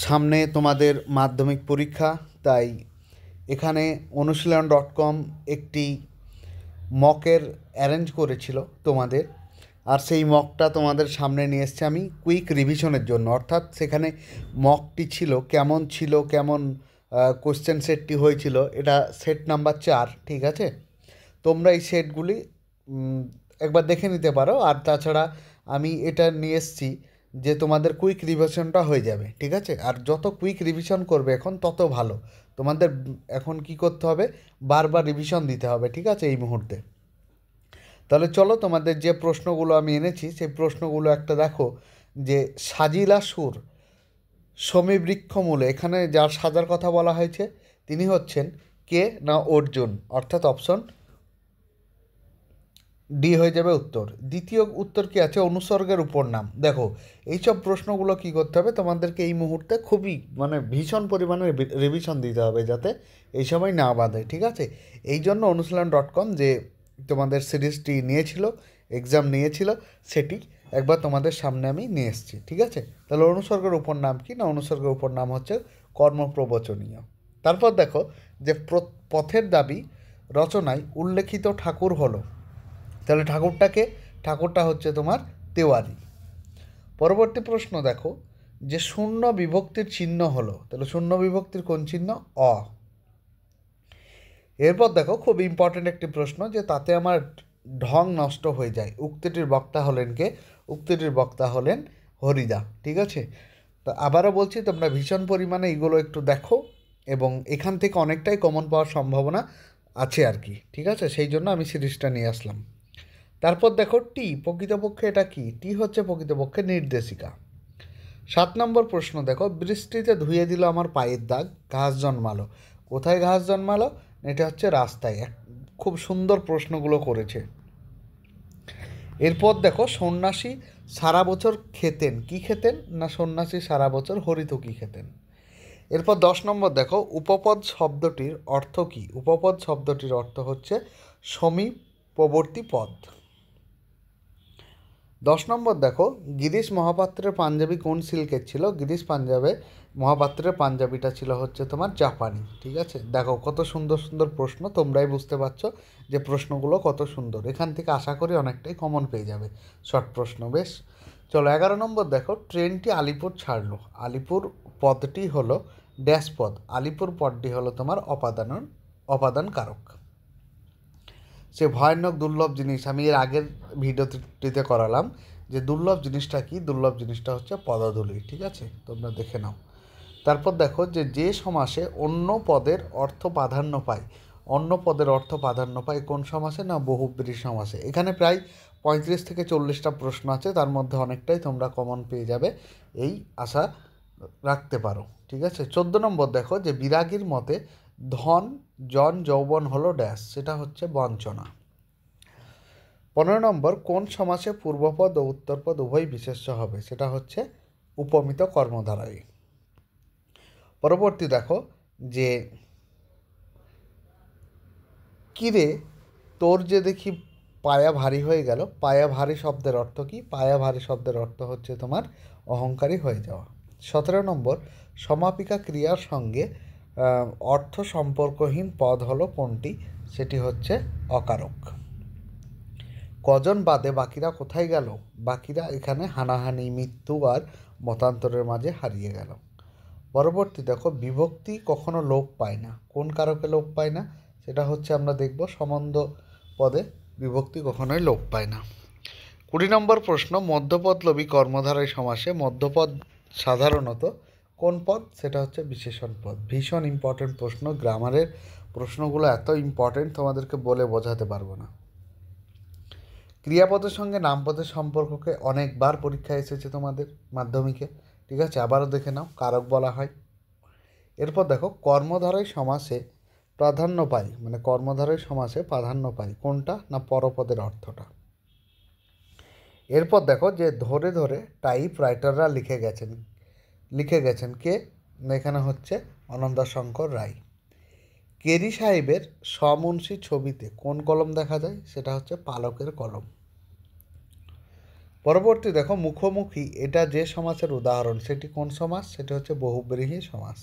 সামনে তোমাদের মাধ্যমিক পরীক্ষা, তাই এখানে অনুশীলন.com একটি মকের অ্যারেঞ্জ করেছিল তোমাদের, আর সেই মকটা তোমাদের সামনে নিয়ে এসেছি আমি কুইক রিভিশনের জন্য। অর্থাৎ সেখানে মকটি ছিল কেমন কোশ্চেন সেটটি হয়েছিল, এটা সেট নাম্বার 4, ঠিক আছে? তোমরা এই সেটগুলি একবার দেখে নিতে পারো। আর তাছাড়া আমি এটা নিয়ে এসেছি যে তোমাদের কুইক রিভিশনটা হয়ে যাবে, ঠিক আছে? আর যত কুইক রিভিশন করবে এখন তত ভালো। তোমাদের এখন কি করতে হবে, বারবার রিভিশন দিতে হবে, ঠিক আছে, এই মুহূর্তে। তাহলে চলো, তোমাদের যে প্রশ্নগুলো আমি এনেছি সেই প্রশ্নগুলো একটা দেখো। যে সাজিলা সুর সমীবৃক্ষমূলে, এখানে যার সাজার কথা বলা হয়েছে তিনি হচ্ছেন কে না অর্জুন, অর্থাৎ অপশন ডি হয়ে যাবে উত্তর। দ্বিতীয় উত্তর কি আছে, অনুসর্গের উপর নাম। দেখো, এইসব প্রশ্নগুলো কি করতে হবে তোমাদেরকে এই মুহূর্তে খুবই ভীষণ পরিমাণে রিভিশন দিতে হবে, যাতে এই সময় না বাঁধে, ঠিক আছে? এই জন্য অনুশীলন.com যে তোমাদের সিরিজটি নিয়েছিল, এক্সাম নিয়েছিল, সেটি একবার তোমাদের সামনে আমি নিয়ে এসেছি, ঠিক আছে? তাহলে অনুসর্গের উপর নাম কি না, অনুসর্গের উপর নাম হচ্ছে কর্মপ্রবচনীয়। তারপর দেখো যে পথের দাবি রচনায় উল্লেখিত ঠাকুর হলো, তাহলে ঠাকুরটা হচ্ছে তোমার তেওয়ারি। পরবর্তী প্রশ্ন দেখো যে শূন্য বিভক্তির চিহ্ন হলো, তাহলে শূন্য বিভক্তির কোন চিহ্ন, অ। এরপর দেখো খুব ইম্পর্টেন্ট একটি প্রশ্ন, যে তাতে আমার ঢং নষ্ট হয়ে যায়। উক্তিটির বক্তা হলেন কে? উক্তিটির বক্তা হলেন হরিদা, ঠিক আছে? তো আবারও বলছি, তোমরা ভীষণ পরিমাণে এগুলো একটু দেখো, এবং এখান থেকে অনেকটাই কমন পাওয়ার সম্ভাবনা আছে আর কি, ঠিক আছে? সেই জন্য আমি সিরিজটা নিয়ে আসলাম। তারপর দেখো টি, প্রকৃতপক্ষে এটা কি? টি হচ্ছে প্রকৃতপক্ষে নির্দেশিকা। 7 নম্বর প্রশ্ন দেখো, বৃষ্টিতে ধুয়ে দিল আমার পায়ের দাগ, ঘাস জন্মালো। কোথায় ঘাস জন্মালো? এটা হচ্ছে রাস্তায়। খুব সুন্দর প্রশ্নগুলো করেছে। এরপর দেখো সন্ন্যাসী সারা বছর খেতেন, কি খেতেন না, সন্ন্যাসী সারা বছর হরিতকি খেতেন। এরপর 10 নম্বর দেখো, উপপদ শব্দটির অর্থ কী? উপপদ শব্দটির অর্থ হচ্ছে সমীপবর্তী পদ। 10 নম্বর দেখো, গিরিশ মহাপাত্রের পাঞ্জাবি কোন সিল্কের ছিল? গিরিশ মহাপাত্রের পাঞ্জাবিটা ছিল হচ্ছে তোমার জাপানি, ঠিক আছে? দেখো কত সুন্দর সুন্দর প্রশ্ন, তোমরাই বুঝতে পারছো যে প্রশ্নগুলো কত সুন্দর। এখান থেকে আশা করি অনেকটাই কমন পেয়ে যাবে, শর্ট প্রশ্ন। বেশ, চলো 11 নম্বর দেখো, ট্রেনটি আলিপুর ছাড়লো। আলিপুর পদটি হলো ড্যাশ পদ, আলিপুর পদটি হলো তোমার অপাদান কারক। সে ভয়ানক দুর্লভ জিনিস আমি এর আগের ভিডিওটিতে করালাম, যে দুর্লভ জিনিসটা কি? দুর্লভ জিনিসটা হচ্ছে পদধূলি, ঠিক আছে? তোমরা দেখে নাও। তারপর দেখো যে সমাসে অন্য পদের অর্থ প্রাধান্য পায়, অন্য পদের অর্থ প্রাধান্য পায় কোন সমাসে না, বহুব্রী সমাসে। এখানে প্রায় 35 থেকে 40টা প্রশ্ন আছে, তার মধ্যে অনেকটাই তোমরা কমন পেয়ে যাবে, এই আশা রাখতে পারো, ঠিক আছে? 14 নম্বর দেখো, যে বিরাগীর মতে ধন জন যৌবন হলো ড্যাশ, সেটা হচ্ছে বঞ্চনা। 15 নম্বর, কোন সমাসে পূর্বপদ ও উত্তরপদ উভয় বিশেষ্য হবে? সেটা হচ্ছে উপমিত কর্মধারায়। পরবর্তী দেখো যে কিরে তোর যে দেখি পায়া ভারী হয়ে গেল, পায়া ভারী শব্দের অর্থ কি? পায়া ভারী শব্দের অর্থ হচ্ছে তোমার অহংকারী হয়ে যাওয়া। 17 নম্বর, সমাপিকা ক্রিয়ার সঙ্গে অর্থ সম্পর্কহীন পদ হলো কোনটি? সেটি হচ্ছে অকারক। কজন বাদে বাকিরা কোথায় গেল? বাকিরা এখানে হানাহানি, মৃত্যু আর মতান্তরের মাঝে হারিয়ে গেল। পরবর্তী দেখো, বিভক্তি কখনো লোপ পায় না, কোন কারকে লোপ পায় না? সেটা হচ্ছে আমরা দেখব সম্বন্ধ পদে বিভক্তি কখনোই লোপ পায় না। 20 নম্বর প্রশ্ন, মধ্যপদলোপী কর্মধারয় সমাসে মধ্যপদ সাধারণত কোন পদ? সেটা হচ্ছে বিশেষণ পদ। ভীষণ ইম্পর্টেন্ট প্রশ্ন, গ্রামারের প্রশ্নগুলো এত ইম্পর্টেন্ট তোমাদেরকে বলে বোঝাতে পারবো না। ক্রিয়াপদের সঙ্গে নামপদের সম্পর্ককে অনেকবার পরীক্ষায় এসেছে তোমাদের মাধ্যমিকে, ঠিক আছে? আবারও দেখে নাও, কারক বলা হয়। এরপর দেখো, কর্মধারয় সমাসে প্রাধান্য পায়, মানে কর্মধারয় সমাসে প্রাধান্য পায় কোনটা না, পরপদের অর্থটা। এরপর দেখো যে ধরে ধরে টাইপ রাইটাররা লিখে গেছেন কে? এখানে হচ্ছে অনন্তশঙ্কর রায়। কেরি সাহেবের সমুন্সী ছবিতে কোন কলম দেখা যায়? সেটা হচ্ছে পালকের কলম। পরবর্তী দেখো মুখোমুখি, এটা যে সমাসের উদাহরণ সেটি কোন সমাস? সেটি হচ্ছে বহুব্রীহি সমাস।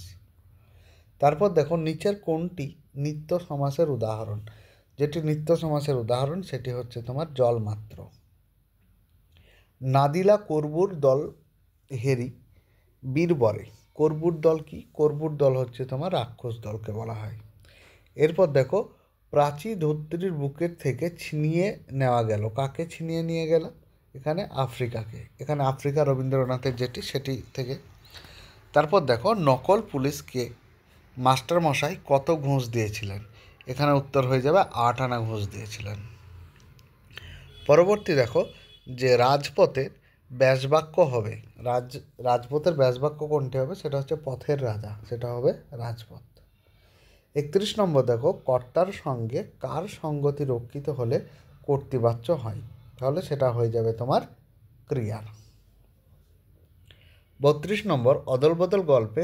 তারপর দেখো নিচের কোনটি নিত্য সমাসের উদাহরণ? যেটি নিত্য সমাসের উদাহরণ সেটি হচ্ছে তোমার জলমাত্র। নাদিলা করবুর দল হেরি বীরবরে। করবুর দল কি? করবুর দল হচ্ছে তোমার রাক্ষস দলকে বলা হয়। এরপর দেখো প্রাচী ধরিত্রীর বুকের থেকে ছিনিয়ে নেওয়া গেল। কাকে ছিনিয়ে নিয়ে গেল? এখানে আফ্রিকাকে। এখানে আফ্রিকা রবীন্দ্রনাথের যেটি সেটি থেকে। তারপর দেখো নকল পুলিশকে মাস্টারমশাই কত ঘুষ দিয়েছিলেন? এখানে উত্তর হয়ে যাবে 8 আনা ঘুষ দিয়েছিলেন। পরবর্তী দেখো যে রাজপথের ব্যাসবাক্য হবে, রাজপথের ব্যাসবাক্য কোনটি হবে? সেটা হচ্ছে পথের রাজা, সেটা হবে রাজপথ। 31 নম্বর দেখো কর্তার সঙ্গে কার সঙ্গতি রক্ষিত হলে কর্তৃবাচ্য হয়? তাহলে সেটা হয়ে যাবে তোমার ক্রিয়ার। 32 নম্বর অদল বদল গল্পে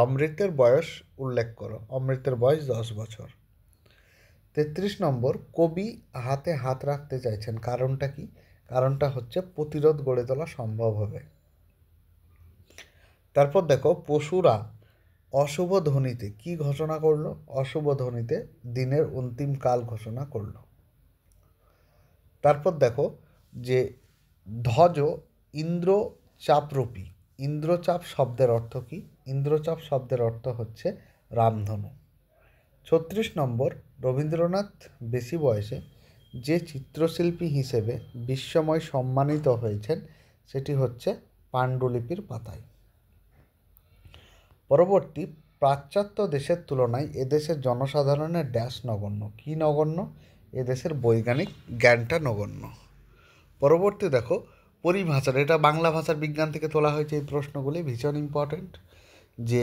অমৃতের বয়স উল্লেখ করো। অমৃতের বয়স 10 বছর। 33 নম্বর কবি হাতে হাত রাখতে চাইছেন, কারণটা কি? কারণটা হচ্ছে প্রতিরোধ গড়ে তোলা সম্ভব হবে। তারপর দেখো পশুরা অশুভ ধ্বনিতে কি ঘোষণা করলো? অশুভ ধ্বনিতে দিনের অন্তিম কাল ঘোষণা করলো। তারপর দেখো যে ধ্বজ ইন্দ্রচাপরূপী। ইন্দ্রচাপ শব্দের অর্থ কি? ইন্দ্রচাপ শব্দের অর্থ হচ্ছে রামধনু। 36 নম্বর রবীন্দ্রনাথ বেশি বয়সে যে চিত্রশিল্পী হিসেবে বিশ্বময় সম্মানিত হয়েছেন সেটি হচ্ছে পাণ্ডুলিপির পাতায়। পরবর্তী পাশ্চাত্য দেশের তুলনায় এদেশের জনসাধারণের ড্যাশ নগণ্য। কি নগণ্য? এদেশের বৈজ্ঞানিক জ্ঞানটা নগণ্য। পরবর্তী দেখো পরিভাষার, এটা বাংলা ভাষার বিজ্ঞান থেকে তোলা হয়েছে এই প্রশ্নগুলি, ভীষণ ইম্পর্ট্যান্ট। যে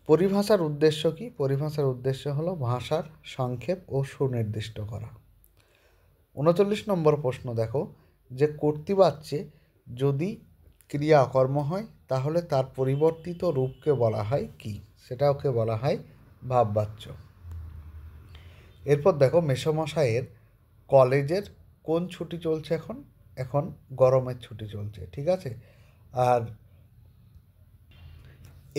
পরিভাষার উদ্দেশ্য কি? পরিভাষার উদ্দেশ্য হলো ভাষার সংক্ষেপ ও সুনির্দিষ্ট করা। 39 নম্বর প্রশ্ন দেখো যে কর্তৃবাচ্যে যদি ক্রিয়া কর্ম হয় তাহলে তার পরিবর্তিত রূপকে বলা হয় কি? সেটাকে বলা হয় ভাববাচ্য। এরপর দেখো মেসোমশাইয়ের কলেজের কোন ছুটি চলছে এখন? এখন গরমের ছুটি চলছে, ঠিক আছে। আর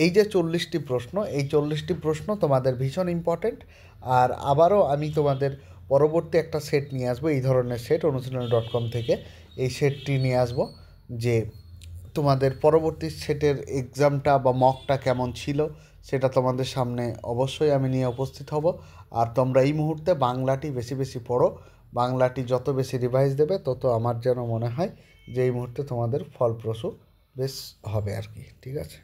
এই যে 40টি প্রশ্ন, এই 40টি প্রশ্ন তোমাদের ভীষণ ইম্পর্টেন্ট। আর আবারও আমি তোমাদের পরবর্তী একটা সেট নিয়ে আসবো, এই ধরনের সেট অনুশীলনী.com থেকে এই সেটটি নিয়ে আসবো, যে তোমাদের পরবর্তী সেটের এক্সামটা বা মকটা কেমন ছিল সেটা তোমাদের সামনে অবশ্যই আমি নিয়ে উপস্থিত হব। আর তোমরা এই মুহূর্তে বাংলাটি বেশি বেশি পড়ো। বাংলাটি যত বেশি রিভাইজ দেবে তত আমার যেন মনে হয় যে এই মুহূর্তে তোমাদের ফলপ্রসূ বেশ হবে আর কি, ঠিক আছে।